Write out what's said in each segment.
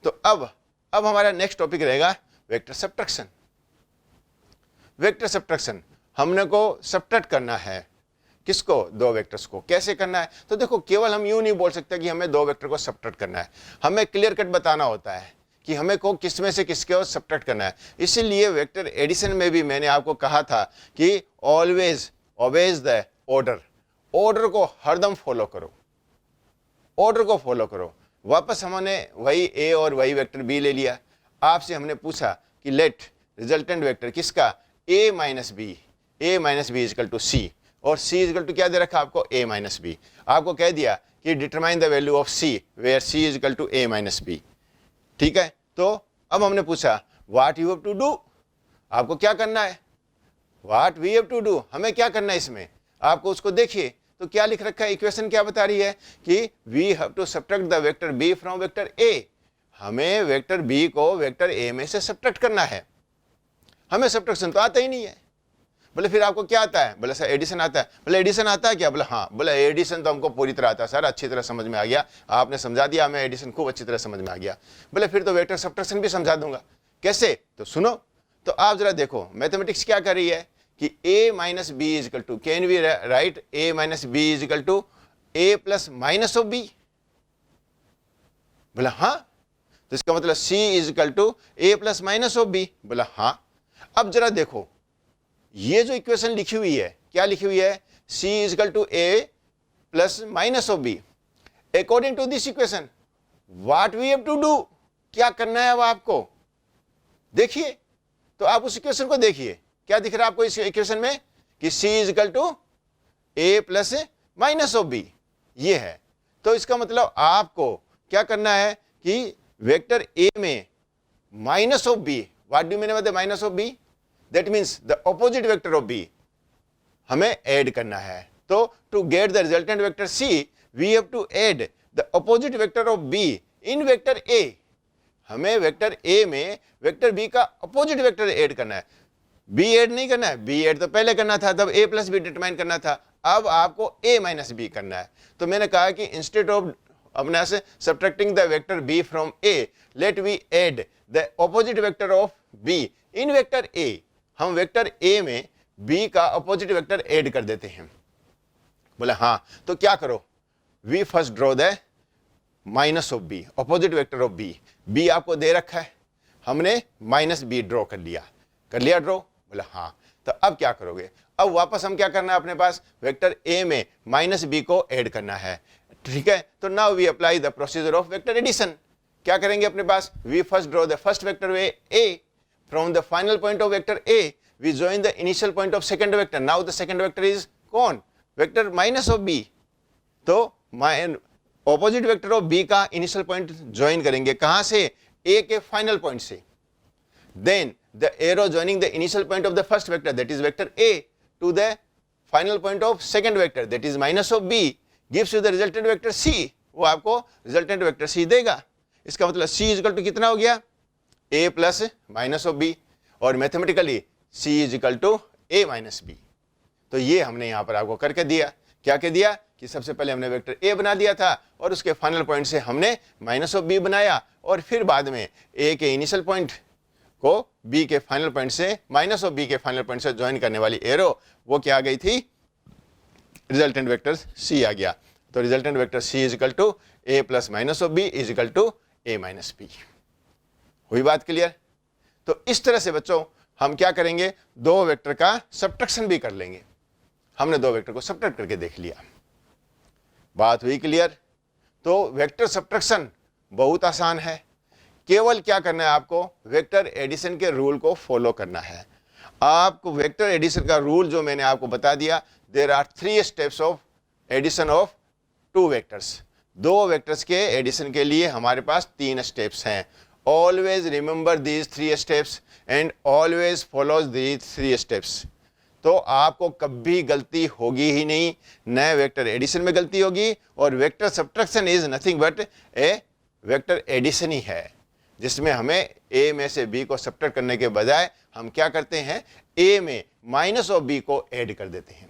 तो अब हमारा नेक्स्ट टॉपिक रहेगा वेक्टर सब्ट्रैक्शन। वेक्टर सब्ट्रैक्शन हमने को सब्ट्रैक्ट करना है, किसको? दो वेक्टर्स को। कैसे करना है? तो देखो, केवल हम यूं नहीं बोल सकते कि हमें दो वेक्टर को सब्ट्रैक्ट करना है, हमें क्लियर कट बताना होता है कि हमें को किस में से किसके को सब्ट्रैक्ट करना है। इसीलिए वेक्टर एडिशन में भी मैंने आपको कहा था कि always obeys the order, order को हरदम फॉलो करो, ऑर्डर को फॉलो करो। वापस हमने वही ए और वही वेक्टर बी ले लिया। आपसे हमने पूछा कि लेट रिजल्टेंट वेक्टर किसका? a minus b, a minus b is equal to c, और c इजकल टू क्या दे रखा आपको? a minus b. आपको कह दिया कि determine the value of c where c is equal to a minus b. ठीक है, तो अब हमने पूछा what you have to do, आपको क्या करना है? What we have to do, हमें क्या करना है इसमें? आपको उसको देखिए तो क्या लिख रखा है, इक्वेशन क्या बता रही है कि we have to subtract the vector B from vector A. हमें वेक्टर बी को वेक्टर ए में से सब्ट्रैक्ट करना है। हमें सब्ट्रैक्शन तो आता ही नहीं है। बोले फिर आपको क्या आता है? बोले सर एडिशन आता है। बोले एडिशन आता है क्या? बोले हाँ। बोले एडिशन तो हमको पूरी तरह आता है सर, अच्छी तरह समझ में आ गया, आपने समझा दिया, हमें एडिशन खूब अच्छी तरह समझ में आ गया। बोले फिर तो वेक्टर सब्ट्रैक्शन भी समझा दूंगा। कैसे? तो सुनो, तो आप जरा देखो मैथमेटिक्स क्या कर रही है कि a minus B is equal to, can we write a minus B is equal to a plus minus of b? बोला हाँ। तो इसका मतलब c is equal to a plus minus of b? बोला हाँ। अब जरा देखो, ये जो इक्वेशन लिखी हुई है, क्या लिखी हुई है? c is equal to a plus minus of b। According to this equation what we have to do, क्या करना है अब आपको? देखिए, तो आप उस इक्वेशन को देखिए, क्या दिख रहा है आपको इस इक्वेशन में कि c is equal to a plus minus of b, ये है। तो इसका मतलब आपको क्या करना है कि वेक्टर a में minus of b, what do mean by the minus of b? That means the opposite vector of b हमें ऐड करना है। तो to get the resultant vector c we have to add the opposite vector of b in vector a। हमें vector a में vector b का opposite vector add करना है। b add नहीं करना है, b ऐड तो पहले करना था, तब a प्लस बी डिटरमाइन करना था। अब आपको a माइनस बी करना है। तो मैंने कहा कि इंस्टेड ऑफ अपने से subtracting the vector b from a, let we add the opposite vector of b in vector a। हम वेक्टर a में b का अपोजिट वेक्टर ऐड कर देते हैं। बोले हाँ। तो क्या करो, we first draw the minus of B, opposite vector of B. B आपको दे रखा है, हमने माइनस बी ड्रॉ कर लिया ड्रॉ? बोला हाँ। तो अब क्या करोगे? अब वापस हम क्या करना है, अपने पास वेक्टर ए में माइनस बी को ऐड करना है। ठीक है, तो now we apply the procedure of vector addition. क्या करेंगे अपने पास? We first draw the first vector a from the final point of vector a we join the initial point of second vector. Now the second vector is कौन? Vector minus of b. तो opposite vector of b का initial point join करेंगे, कहां से? A के final point से। Then the arrow joining the initial point of the first vector that is vector A to the final point of second vector that is minus of B gives you the resultant vector C. वो आपको resultant vector सी देगा। इसका मतलब सी is equal to कितना हो गया? A plus minus of B, और mathematically C is equal to A minus B. तो ये हमने यहां पर आपको करके दिया। क्या कह दिया कि सबसे पहले हमने वेक्टर ए बना दिया था और उसके फाइनल पॉइंट से हमने माइनस ऑफ बी बनाया, और फिर बाद में ए के इनिशियल पॉइंट को बी के फाइनल पॉइंट से माइनस ऑफ बी के फाइनल पॉइंट से ज्वाइन करने वाली एरो वो क्या आ गई थी? रिजल्टेंट वेक्टर सी आ गया। तो resultant vector C is equal to A plus minus of B is equal to A minus B. हुई बात क्लियर? तो इस तरह से बच्चों हम क्या करेंगे, दो वेक्टर का सब्ट्रैक्शन भी कर लेंगे। हमने दो वेक्टर को सब्ट्रैक्ट करके देख लिया। बात हुई क्लियर? तो वेक्टर सब्ट्रैक्शन बहुत आसान है। केवल क्या करना है आपको, वेक्टर एडिशन के रूल को फॉलो करना है। आपको वेक्टर एडिशन का रूल जो मैंने आपको बता दिया, there are 3 steps of addition of 2 vectors. दो वेक्टर्स के एडिशन के लिए हमारे पास 3 स्टेप्स हैं। Always remember these 3 steps and always follows these 3 steps. तो आपको कभी गलती होगी ही नहीं, न वेक्टर एडिशन में गलती होगी, और vector subtraction is nothing but a vector addition ही है, जिसमें हमें a में से b को सब्ट्रैक्ट करने के बजाय हम क्या करते हैं, a में माइनस ऑफ b को ऐड कर देते हैं।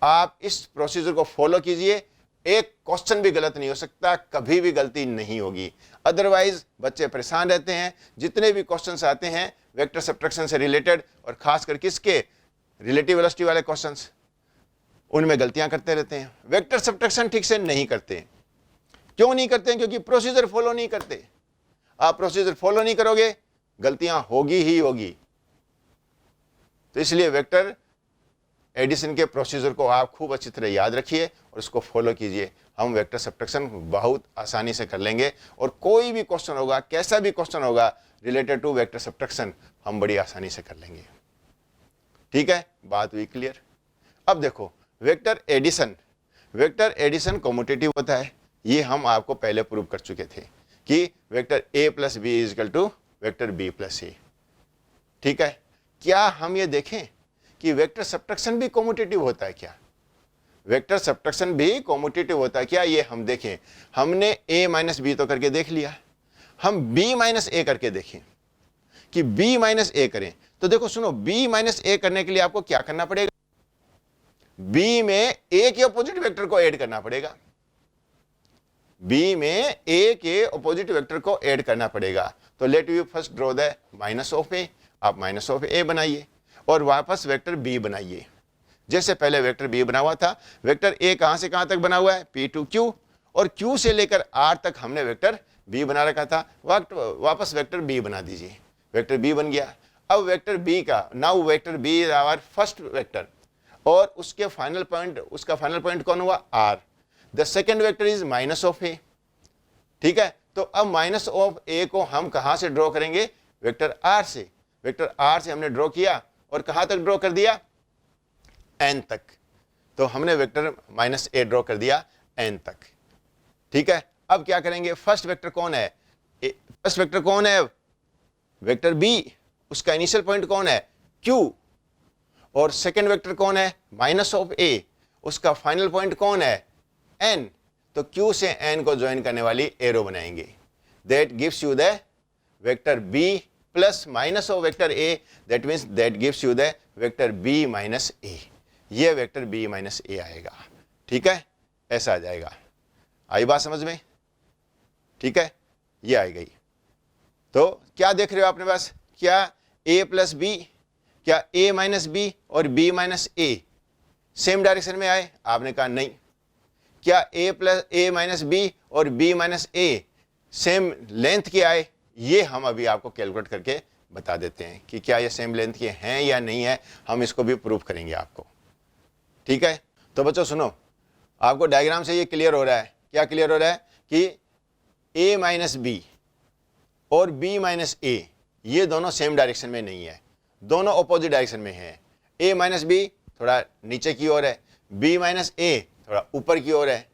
आप इस प्रोसीजर को फॉलो कीजिए, एक क्वेश्चन भी गलत नहीं हो सकता, कभी भी गलती नहीं होगी। अदरवाइज बच्चे परेशान रहते हैं। जितने भी क्वेश्चंस आते हैं वेक्टर सब्ट्रैक्शन से रिलेटेड और खासकर किसके, रिलेटिव वेलोसिटी वाले क्वेश्चंस, उनमें गलतियां करते रहते हैं। वेक्टर सब्ट्रैक्शन ठीक से नहीं करते। क्यों नहीं करते हैं? क्योंकि प्रोसीजर फॉलो नहीं करते। आप प्रोसीजर फॉलो नहीं करोगे, गलतियां होगी ही होगी। तो इसलिए वेक्टर एडिशन के प्रोसीजर को आप खूब अच्छी तरह याद रखिए और उसको फॉलो कीजिए। हम वेक्टर सब्ट्रैक्शन बहुत आसानी से कर लेंगे और कोई भी क्वेश्चन होगा, कैसा भी क्वेश्चन होगा रिलेटेड टू वेक्टर सब्ट्रैक्शन, हम बड़ी आसानी से कर लेंगे। ठीक है, बात हुई क्लियर। अब देखो वेक्टर एडिशन कम्यूटेटिव होता है। ये हम आपको पहले प्रूव कर चुके थे कि vector a plus b is equal to vector b plus a. ठीक है, क्या हम ये देखें कि वेक्टर सब्ट्रैक्शन भी कम्यूटेटिव होता है क्या? वेक्टर सब्ट्रैक्शन भी कम्यूटेटिव होता है क्या, ये हम देखें। हमने a माइनस बी तो करके देख लिया, हम b माइनस ए करके देखें कि b माइनस ए करें। तो देखो सुनो, b माइनस ए करने के लिए आपको क्या करना पड़ेगा? b में a के अपोजिट वेक्टर को ऐड करना पड़ेगा। b में a के अपोजिट वेक्टर को ऐड करना पड़ेगा। तो let you first draw the minus of a। आप माइनस ऑफ a बनाइए और वापस वेक्टर b बनाइए। जैसे पहले वेक्टर b बना हुआ था, वेक्टर a कहां से कहां तक बना हुआ है? p टू q, और q से लेकर r तक हमने वेक्टर b बना रखा था। वापस वेक्टर b बना दीजिए। वेक्टर b बन गया। अब वेक्टर b का, now vector b is our first vector और उसके फाइनल पॉइंट, उसका फाइनल पॉइंट कौन हुआ? r। The second vector is minus of a। ठीक है, तो अब माइनस ऑफ a को हम कहां से ड्रॉ करेंगे? वेक्टर r से। वेक्टर r से हमने ड्रॉ किया और कहां तक ड्रॉ कर दिया? n तक। तो हमने वेक्टर माइनस a ड्रॉ कर दिया n तक। ठीक है, अब क्या करेंगे? फर्स्ट वेक्टर कौन है? फर्स्ट वेक्टर कौन है? Vector b। उसका इनिशियल पॉइंट कौन है? q। और सेकेंड वेक्टर कौन है? Minus of a। उसका फाइनल पॉइंट कौन है? n। तो q से n को ज्वाइन करने वाली एरो बनाएंगे। That gives you the vector b plus minus of vector a। That means that gives you the vector b minus a। ये वेक्टर b माइनस a आएगा। ठीक है, ऐसा आ जाएगा। आई बात समझ में? ठीक है, ये आ गई। तो क्या देख रहे हो अपने पास? क्या a प्लस बी, क्या a माइनस बी और b minus a same direction में आए? आपने कहा नहीं। क्या a माइनस बी और b minus a same length के आए? ये हम अभी आपको कैलकुलेट करके बता देते हैं कि क्या ये सेम लेंथ के हैं या नहीं है। हम इसको भी प्रूफ करेंगे आपको। ठीक है, तो बच्चों सुनो, आपको डायग्राम से ये क्लियर हो रहा है। क्या क्लियर हो रहा है? कि a माइनस बी और b माइनस a ये दोनों सेम डायरेक्शन में नहीं है, दोनों अपोजिट डायरेक्शन में है। a माइनस बी थोड़ा नीचे की ओर है, b माइनस a थोड़ा ऊपर की ओर है।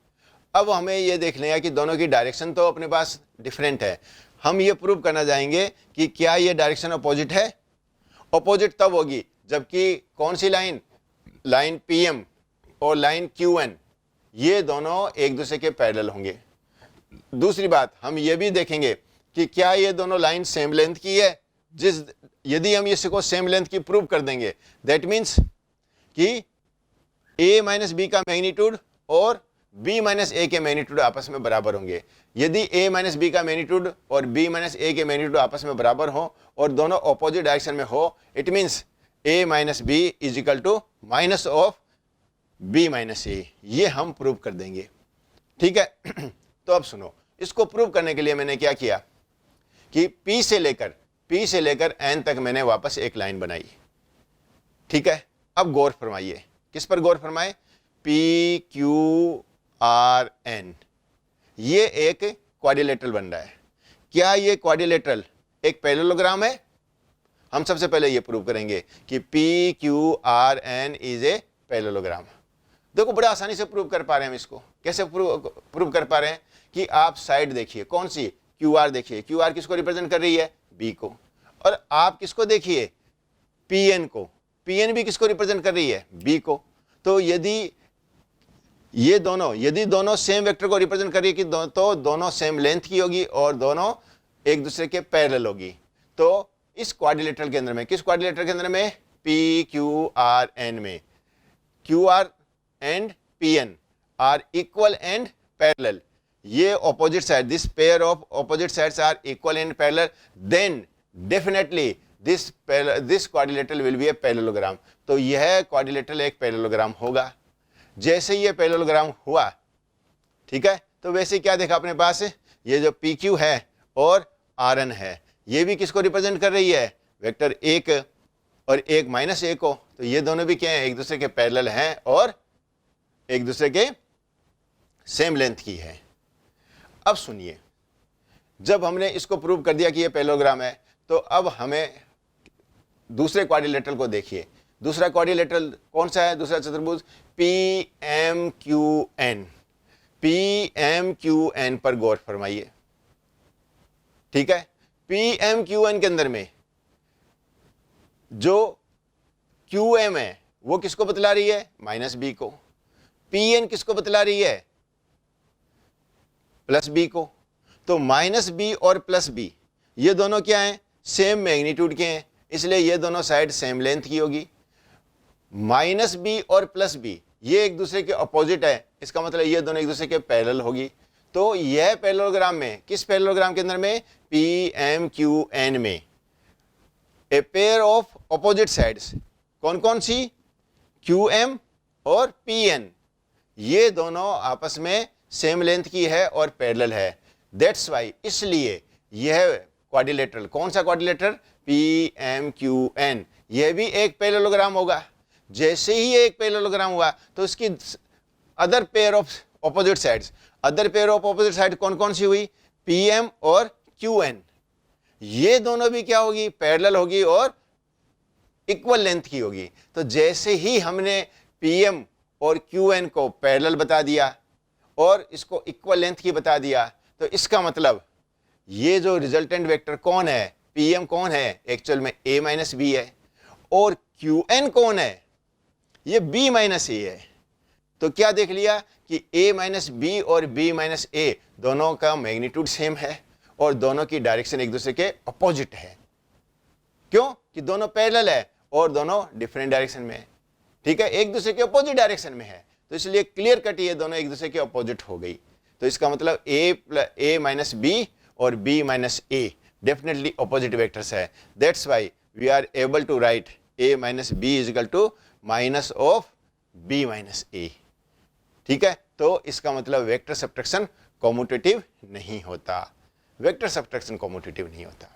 अब हमें ये देख लेंगे कि दोनों की डायरेक्शन तो अपने पास डिफरेंट है। हम ये प्रूव करना चाहेंगे कि क्या ये डायरेक्शन अपोजिट है। अपोजिट तब होगी जबकि कौन सी लाइन? लाइन PM और लाइन QN ये दोनों एक दूसरे के पैरेलल होंगे। दूसरी बात, हम ये भी देखेंगे कि क्या ये दोनों लाइन सेम लेंथ की है। यदि हम इसको सेम लेंथ की प्रूव कर देंगे, दैट मीन्स कि a माइनस बी का मैग्नीट्यूड और b माइनस ए के मैग्नीट्यूड आपस में बराबर होंगे। यदि a माइनस बी का मैग्नीट्यूड और b माइनस ए के मैग्नीट्यूड आपस में बराबर हो और दोनों ऑपोजिट डायरेक्शन में हो, it means a minus b is equal to minus of b minus a. ये हम प्रूव कर देंगे। ठीक है, तो अब सुनो, इसको प्रूव करने के लिए मैंने क्या किया कि p से लेकर n तक मैंने वापस एक लाइन बनाई। ठीक है, अब गौर फरमाइए। किस पर गौर फरमाए? PQRN ये एक क्वाड्रिलेटरल बन रहा है। क्या ये क्वाड्रिलेटरल एक पैरेललोग्राम है? हम सबसे पहले ये प्रूव करेंगे कि PQRN इज ए पैरेललोग्राम। देखो बड़े आसानी से प्रूव कर पा रहे हैं हम इसको। कैसे प्रूव कर पा रहे हैं? कि आप साइड देखिए, कौन सी? QR देखिए। QR किसको रिप्रेजेंट कर रही है? B को। और आप किसको देखिए? PN को। PN भी किसको रिप्रेजेंट कर रही है? B को। तो यदि दोनों सेम वेक्टर को रिप्रेजेंट करिए कि तो दोनों सेम लेंथ की होगी और दोनों एक दूसरे के पैरेलल होगी। तो इस क्वाड्रिलेटरल के अंदर में, किस क्वाड्रिलेटरल के अंदर में? PQRN में QR and PN are equal and parallel. ये opposite side, this pair of opposite sides are equal and parallel, then definitely this quadrilateral will be a parallelogram. तो यह क्वाड्रिलेटरल एक पैरेललोग्राम होगा। जैसे ये पैरेललोग्राम हुआ, ठीक है, तो वैसे क्या देखा अपने पास, ये जो पी क्यू है और आर एन है, ये भी किसको रिप्रेजेंट कर रही है, वेक्टर एक और एक माइनस ए को। तो ये दोनों भी क्या है, एक दूसरे के पैरेलल हैं और एक दूसरे के सेम लेंथ की है। अब सुनिए, जब हमने इसको प्रूव कर दिया कि ये पैरेललोग्राम है, तो अब हमें दूसरे क्वाड्रिलेटरल को देखिए। दूसरा क्वाड्रिलेटरल कौन सा है, दूसरा चतुर्भुज P M Q N. P M Q N पर गौर फरमाइए, ठीक है। पी एम क्यू एन के अंदर में जो क्यू एम है वो किसको बतला रही है, माइनस बी को। पी एन किसको बतला रही है, प्लस बी को। तो माइनस बी और प्लस बी ये दोनों क्या हैं, सेम मैग्नीट्यूड के हैं, इसलिए ये दोनों साइड सेम लेंथ की होगी। माइनस बी और प्लस बी ये एक दूसरे के अपोजिट है, इसका मतलब ये दोनों एक दूसरे के पैरेलल होगी। तो यह पैरेललोग्राम में, किस पैरेललोग्राम के अंदर में, पी एम क्यू एन में a pair of opposite sides, कौन कौन सी, क्यू एम और पी एन, ये दोनों आपस में सेम लेंथ की है और पैरेलल है। दैट्स वाई, इसलिए यह क्वाड्रिलेटरल, कौन सा quadrilateral, P M Q N, यह भी एक पैरेललोग्राम होगा। जैसे ही एक पैरेललोग्राम हुआ तो इसकी other pair of opposite sides, other pair of opposite side कौन कौन सी हुई, पी एम और क्यू एन, ये दोनों भी क्या होगी, पैरेलल होगी और इक्वल लेंथ की होगी। तो जैसे ही हमने पी एम और क्यू एन को पैरेलल बता दिया और इसको इक्वल लेंथ की बता दिया, तो इसका मतलब ये जो रिजल्टेंट वेक्टर कौन है, पी एम कौन है, एक्चुअल में ए माइनस बी है, और क्यू एन कौन है, ये बी माइनस ए है। तो क्या देख लिया कि ए माइनस बी और बी माइनस ए दोनों का मैग्नीट्यूड सेम है और दोनों की डायरेक्शन एक दूसरे के अपोजिट है। क्यों कि दोनों पैरेलल है और दोनों डिफरेंट डायरेक्शन में है, ठीक है, एक दूसरे के अपोजिट डायरेक्शन में है। तो इसलिए क्लियर कट ये दोनों एक दूसरे के अपोजिट हो गई। तो इसका मतलब ए माइनस बी और b minus a definitely opposite vectors है। That's why we are able to write a minus b is equal to minus of b minus a, ठीक है। तो इसका मतलब वेक्टर सब्ट्रैक्शन कॉम्यूटेटिव नहीं होता, वेक्टर सब्ट्रैक्शन कॉम्यूटेटिव नहीं होता।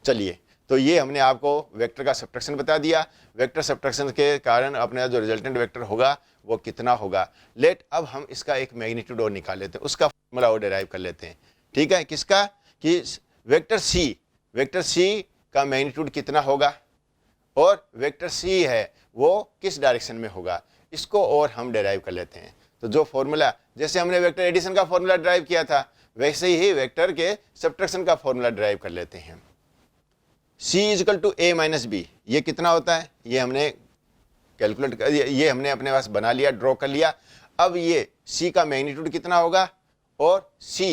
चलिए, तो ये हमने आपको वेक्टर का सब्ट्रैक्शन बता दिया। वेक्टर सब्ट्रैक्शन के कारण अपना जो रिजल्टेंट वेक्टर होगा वो कितना होगा। लेट अब हम इसका एक मैग्नीट्यूड और निकाल लेते हैं, उसका फॉर्मूला और डिराइव कर लेते हैं, ठीक है। किसका, कि वेक्टर सी का मैग्नीट्यूड कितना होगा और वेक्टर सी है वो किस डायरेक्शन में होगा, इसको और हम डिराइव कर लेते हैं। तो जो फॉर्मूला, जैसे हमने वेक्टर एडिशन का फॉर्मूला डिराइव किया था, वैसे ही वेक्टर के सब्ट्रैक्शन का फॉर्मूला डिराइव कर लेते हैं। c is equal to A minus B, ये कितना होता है, ये हमने कैलकुलेट कर, ये हमने अपने पास बना लिया, ड्रॉ कर लिया। अब ये c का मैग्नीट्यूड कितना होगा और c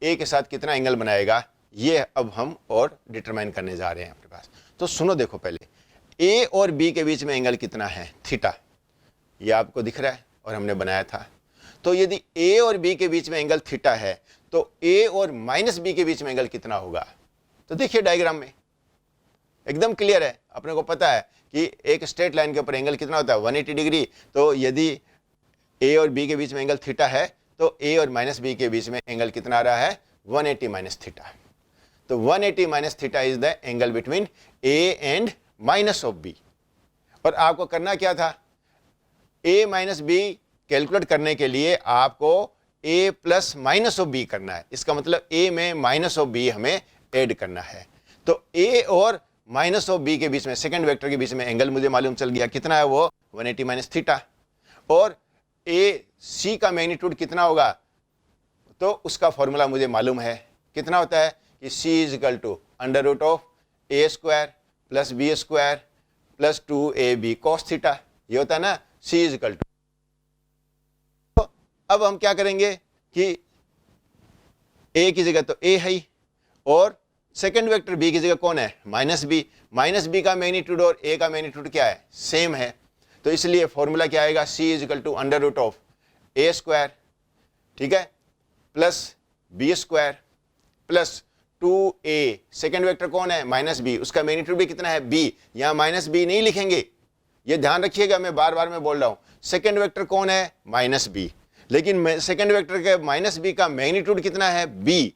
a के साथ कितना एंगल बनाएगा, ये अब हम और डिटरमाइन करने जा रहे हैं अपने पास। तो सुनो, देखो पहले a और b के बीच में एंगल कितना है, थीटा, ये आपको दिख रहा है और हमने बनाया था। तो यदि a और b के बीच में एंगल थीटा है तो a और माइनस b के बीच में एंगल कितना होगा। तो देखिए डायग्राम में एकदम क्लियर है, अपने को पता है कि एक स्ट्रेट लाइन के ऊपर एंगल कितना होता है, 180 डिग्री। तो यदि a और b के बीच में एंगल थीटा है तो a और माइनस b के बीच में एंगल कितना आ रहा है, 180 माइनस थीटा। तो 180 minus theta is the angle between a and minus of b। और आपको करना क्या था, a माइनस b कैलकुलेट करने के लिए आपको a plus minus of b करना है। इसका मतलब a में माइनस ऑफ b हमें ऐड करना है। तो a और माइनस ऑफ b के बीच में, सेकंड वेक्टर के बीच में एंगल मुझे मालूम चल गया कितना है, वो 180 माइनस थीटा। और a c का मैग्नीट्यूड कितना होगा, तो उसका फॉर्मूला मुझे मालूम है, कितना होता है कि c is equal to under root of a square plus b square plus 2ab cos theta, ये होता है ना c इज इक्वल टू। तो अब हम क्या करेंगे कि a की जगह तो a है और सेकेंड वेक्टर b की जगह कौन है, माइनस बी। माइनस बी का मैग्नीट्यूड और a का मैग्नीट्यूड क्या है, सेम है। तो इसलिए फॉर्मूला क्या आएगा, c is equal to under root of a square, ठीक है, plus b square plus 2a, second vector कौन है, माइनस बी, उसका मैग्नीट्यूड भी कितना है, बी। यहां माइनस बी नहीं लिखेंगे, ये ध्यान रखिएगा, मैं बार बार मैं बोल रहा हूं। सेकेंड वेक्टर कौन है, माइनस बी, लेकिन सेकेंड वेक्टर के माइनस बी का मैग्नीट्यूड कितना है, बी।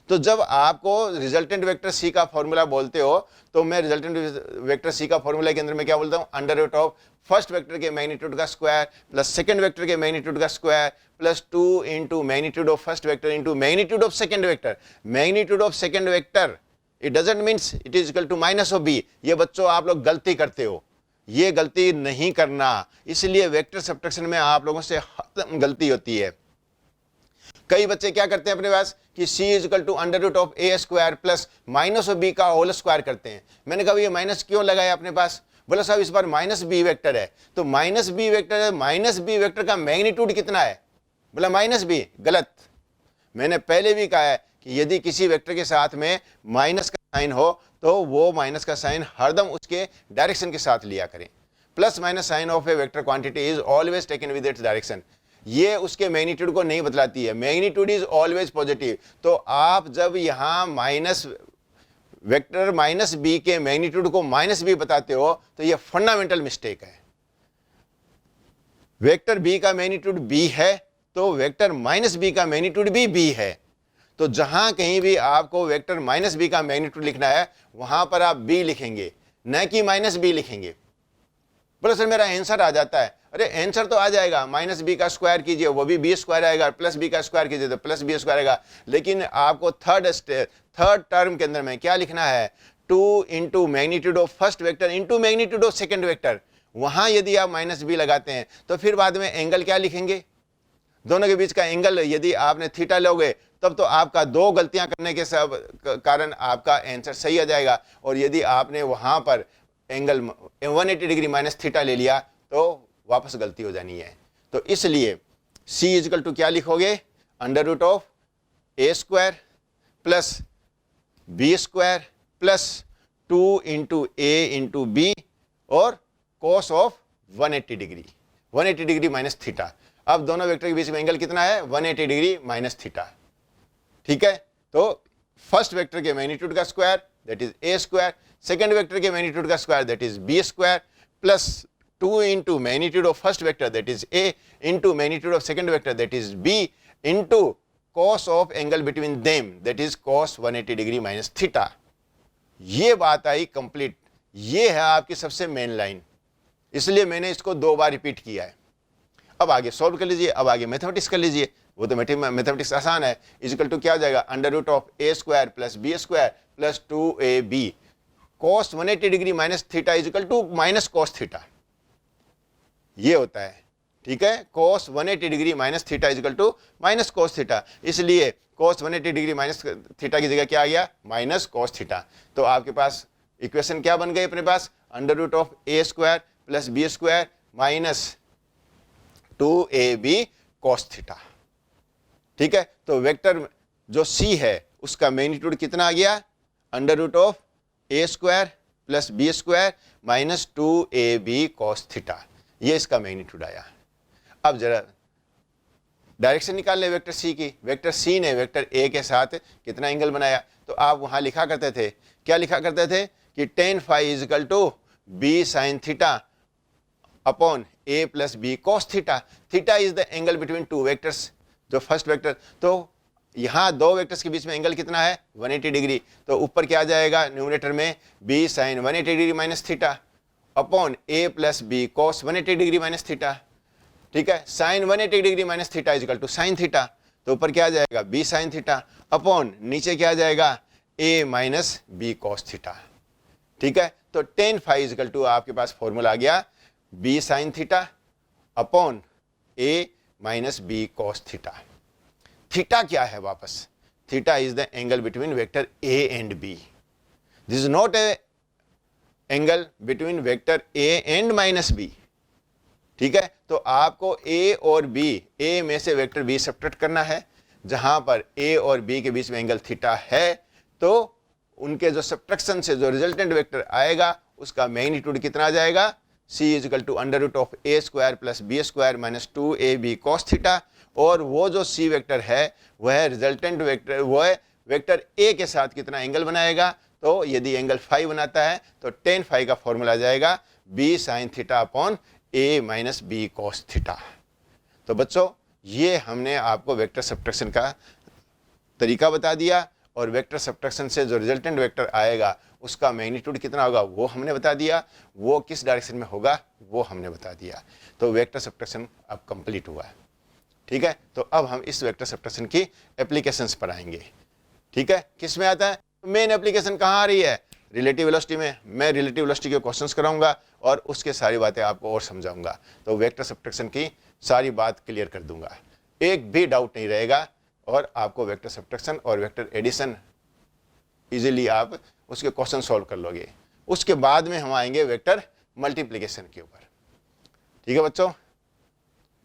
तो जब आपको रिजल्टेंट वेक्टर सी का फॉर्मूला बोलते हो, तो मैं रिजल्टेंट वेक्टर सी का फॉर्मूला के अंदर मैं क्या बोलता हूं, under root of first vector के मैग्नीट्यूड का स्क्वायर प्लस सेकंड वेक्टर के मैग्नीट्यूड का square plus 2 into magnitude of first vector into magnitude of second vector. Magnitude of second vector it doesn't means it is equal to minus of b. ये बच्चों आप लोग गलती करते हो, ये गलती नहीं करना, इसलिए वेक्टर सब्ट्रैक्शन में आप लोगों से गलती होती है। कई बच्चे क्या करते हैं अपने पास कि c is equal to under root of a square plus minus of b का होल स्क्वायर करते हैं। मैंने कहा ये माइनस क्यों लगाया अपने पास, बोला साहब इस बार माइनस बी वेक्टर है, तो माइनस बी वेक्टर है, माइनस बी वेक्टर का मैग्नीट्यूड कितना है, बोला माइनस बी। गलत, मैंने पहले भी कहा है कि यदि किसी वेक्टर के साथ में माइनस का साइन हो तो वो माइनस का साइन हरदम उसके डायरेक्शन के साथ लिया करें। Plus minus sign of a vector quantity is always taken with its direction, ये उसके मैग्नीट्यूड को नहीं बतलाती है, मैग्नीट्यूड इज ऑलवेज पॉजिटिव। तो आप जब यहां माइनस वेक्टर माइनस बी के मैग्नीट्यूड को माइनस बी बताते हो तो ये फंडामेंटल मिस्टेक है। वेक्टर बी का मैग्नीट्यूड बी है तो वेक्टर माइनस बी का मैग्नीट्यूड भी बी है। तो जहां कहीं भी आपको वेक्टर माइनस बी का मैग्नीट्यूड लिखना है वहां पर आप बी लिखेंगे, न कि माइनस बी लिखेंगे। बोले सर मेरा आंसर आ जाता है, अरे आंसर तो आ जाएगा, माइनस बी का स्क्वायर कीजिए वो भी बी स्क्वायर आएगा, प्लस बी का स्क्वायर कीजिए तो प्लस बी स्क्वायर आएगा। लेकिन आपको थर्ड टर्म के अंदर में क्या लिखना है, 2 into magnitude of first vector into magnitude of second vector. वहां यदि आप माइनस बी लगाते हैं तो फिर बाद में एंगल क्या लिखेंगे, दोनों के बीच का एंगल यदि आपने थीटा लोगे तब तो आपका दो गलतियां करने के सब कारण आपका आंसर सही आ जाएगा। और यदि आपने वहां पर एंगल 180 डिग्री माइनस थीटा ले लिया तो वापस गलती हो जानी है। तो इसलिए c इजिकल टू क्या लिखोगे, under root of a square plus b square plus 2 into a into b और cos of 180 degree, 180 degree minus theta. अब दोनों वेक्टर के बीच में एंगल कितना है, 180 डिग्री माइनस थीटा। ठीक है, तो फर्स्ट वेक्टर के मैग्नीट्यूड का square that is a square, second vector के मैग्नीट्यूड का square that is b square plus 2 into magnitude of first vector that is a into magnitude of second vector that is b into cos of angle between them that is cos 180 degree minus theta. ये बात आई complete, ये है आपकी सबसे main line, इसलिए मैंने इसको 2 बार repeat किया है। अब आगे सॉल्व कर लीजिए, अब आगे मैथमेटिक्स कर लीजिए, वो तो मैथमेटिक्स आसान है। इजिकल टू क्या हो जाएगा, under root of a square plus b square plus 2ab cos 180 degree minus theta is equal to minus cos theta, ये होता है। ठीक है, cos 180 degree minus theta is equal to minus cos theta, इसलिए कॉस 180 डिग्री माइनस थीटा की जगह क्या आ गया, माइनस कॉस थीटा। तो आपके पास इक्वेशन क्या बन गई अपने पास, under root of a square plus b square minus 2ab cos theta. ठीक है, तो वेक्टर जो c है उसका मैग्नीट्यूड कितना आ गया, under root of a square plus b square minus 2ab cos theta, ये इसका मैग्नीट्यूड आया। अब जरा डायरेक्शन निकाल ले वेक्टर c की। वेक्टर c ने वेक्टर a के साथ कितना एंगल बनाया, तो आप वहां लिखा करते थे, क्या लिखा करते थे कि tan phi is equal to b sin theta upon a plus b cos theta. Theta is the angle between two vectors, जो फर्स्ट वेक्टर, तो यहां दो वेक्टर्स के बीच में एंगल कितना है, 180 डिग्री। तो ऊपर क्या आ जाएगा न्यूमरेटर में, b sin 180 degree minus theta upon a plus b cos 180 degree minus theta. ठीक है, sine 180 degree minus theta is equal to sine theta, तो ऊपर क्या आ जाएगा b साइन थीटा अपॉन नीचे क्या आ जाएगा a minus b cos theta. ठीक है, तो tan phi इजिकल टू आपके पास फॉर्मूला आ गया b sine theta upon a minus b cos theta. Theta क्या है वापस, theta is the angle between vector a and b, this is not a angle between vector a and minus b। ठीक है, तो आपको a और b, a में से वेक्टर b सब्ट्रैक्ट करना है, जहां पर a और b के बीच में एंगल थीटा है, तो उनके जो सब्ट्रैक्शन से जो रिजल्टेंट वेक्टर आएगा उसका मैग्नीट्यूड कितना आ जाएगा, c is equal to under root of a square plus b square minus 2ab cos theta, और वो जो सी वेक्टर है वह रिजल्टेंट वेक्टर, वह वेक्टर ए के साथ कितना एंगल बनाएगा। तो यदि एंगल फाई बनाता है तो टेन फाई का फॉर्मूला आ जाएगा बी साइन थीटा अपॉन ए माइनस बी कॉस थीटा। तो बच्चों ये हमने आपको वेक्टर सब्ट्रैक्शन का तरीका बता दिया, और वेक्टर सब्ट्रैक्शन से जो रिजल्टेंट वेक्टर आएगा उसका मैग्नीट्यूड कितना होगा वो हमने बता दिया, वो किस डायरेक्शन में होगा वो हमने बता दिया। तो वेक्टर सब्ट्रैक्शन अब कंप्लीट हुआ है। ठीक है, तो अब हम इस वेक्टर सब्ट्रैक्शन की एप्लीकेशंस पर आएंगे। ठीक है, किस में आता है, मेन एप्लीकेशन कहाँ आ रही है, रिलेटिव वेलोसिटी में। मैं रिलेटिव वेलोसिटी के क्वेश्चंस कराऊंगा और उसके सारी बातें आपको और समझाऊंगा, तो वेक्टर सब्ट्रैक्शन की सारी बात क्लियर कर दूंगा, एक भी डाउट नहीं रहेगा, और आपको वेक्टर सब्ट्रैक्शन और वेक्टर एडिशन इजीली आप उसके क्वेश्चन सॉल्व कर लोगे। उसके बाद में हम आएंगे वेक्टर मल्टीप्लिकेशन के ऊपर। ठीक है बच्चों।